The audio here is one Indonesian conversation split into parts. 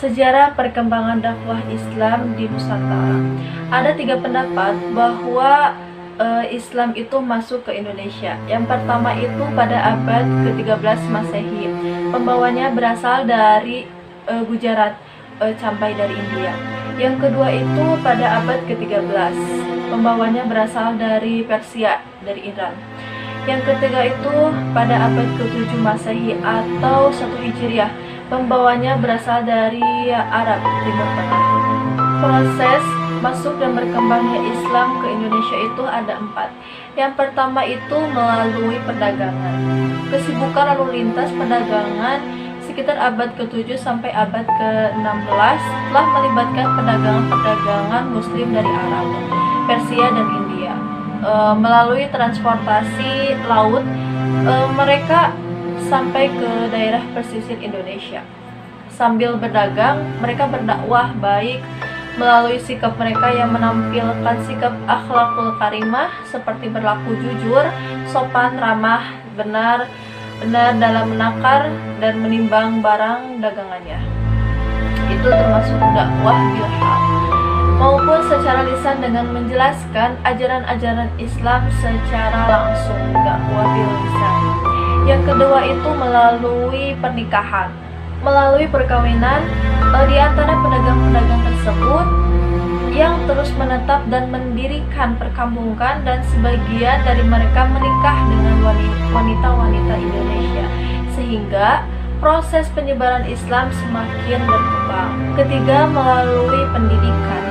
Sejarah perkembangan dakwah Islam di Nusantara. Ada 3 pendapat bahwa Islam itu masuk ke Indonesia. Yang pertama itu pada abad ke-13 Masehi. Pembawanya berasal dari Gujarat, sampai dari India. Yang kedua itu pada abad ke-13. Pembawanya berasal dari Persia, dari Iran. Yang ketiga itu pada abad ke-7 Masehi atau 1 Hijriah. Pembawanya berasal dari Arab Timur Tengah. Proses masuk dan berkembangnya Islam ke Indonesia itu ada 4. Yang pertama itu melalui perdagangan. Kesibukan lalu lintas perdagangan sekitar abad ke-7 sampai abad ke-16 telah melibatkan perdagangan Muslim dari Arab, Persia, dan India. Melalui transportasi laut, mereka sampai ke daerah pesisir Indonesia. Sambil berdagang, mereka berdakwah baik melalui sikap mereka yang menampilkan sikap akhlakul karimah seperti berlaku jujur, sopan, ramah, benar dalam menakar dan menimbang barang dagangannya. Itu termasuk dakwah bilhaq, maupun secara lisan dengan menjelaskan ajaran-ajaran Islam secara langsung, dakwah bil lisan. Yang kedua itu melalui pernikahan. Melalui perkawinan di antara pedagang-pedagang tersebut yang terus menetap dan mendirikan perkampungan, dan sebagian dari mereka menikah dengan wanita-wanita Indonesia, sehingga proses penyebaran Islam semakin berkembang. Ketiga, melalui pendidikan.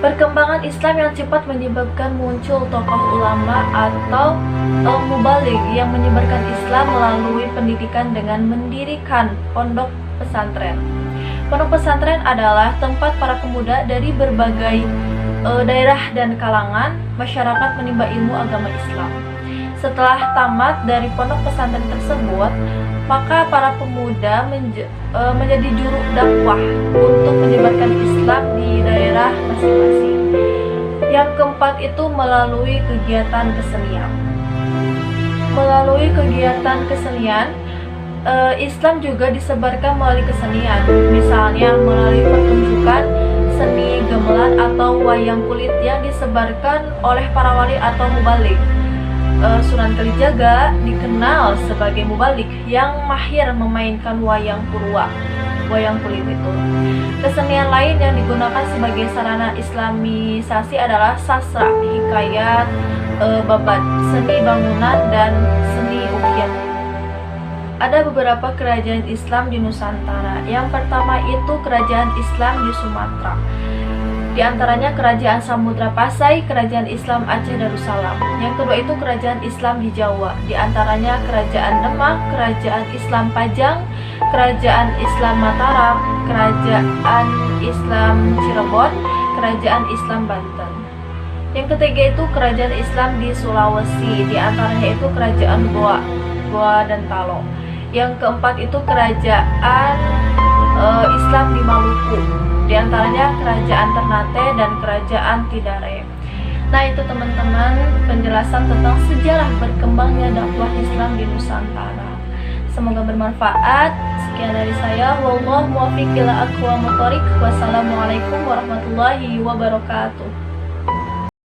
Perkembangan Islam yang cepat menyebabkan muncul tokoh ulama atau mubaligh yang menyebarkan Islam melalui pendidikan dengan mendirikan pondok pesantren. Pondok pesantren adalah tempat para pemuda dari berbagai daerah dan kalangan masyarakat menimba ilmu agama Islam. Setelah tamat dari pondok pesantren tersebut, maka para pemuda menjadi juru dakwah untuk menyebarkan Islam di daerah masing-masing. Yang keempat itu melalui kegiatan kesenian. Melalui kegiatan kesenian, Islam juga disebarkan melalui kesenian, misalnya melalui pertunjukan seni gamelan atau wayang kulit yang disebarkan oleh para wali atau mubaligh. Sunan Kalijaga dikenal sebagai mubaligh yang mahir memainkan wayang purwa, wayang kulit itu. Kesenian lain yang digunakan sebagai sarana islamisasi adalah sastra, hikayat, babat, seni bangunan, dan seni ukir. Ada beberapa kerajaan Islam di Nusantara. Yang pertama itu kerajaan Islam di Sumatera. Di antaranya Kerajaan Samudra Pasai, Kerajaan Islam Aceh Darussalam. Yang kedua itu Kerajaan Islam di Jawa. Di antaranya Kerajaan Demak, Kerajaan Islam Pajang, Kerajaan Islam Mataram, Kerajaan Islam Cirebon, Kerajaan Islam Banten. Yang ketiga itu Kerajaan Islam di Sulawesi. Di antaranya itu Kerajaan Goa dan Talo. Yang keempat itu Kerajaan Islam di Maluku. Di antaranya Kerajaan Ternate dan Kerajaan Tidare. Nah, itu teman-teman penjelasan tentang sejarah berkembangnya dakwah Islam di Nusantara. Semoga bermanfaat. Sekian dari saya. Wallahu muwaffiq ila aqwamit thoriq. Wassalamualaikum warahmatullahi wabarakatuh.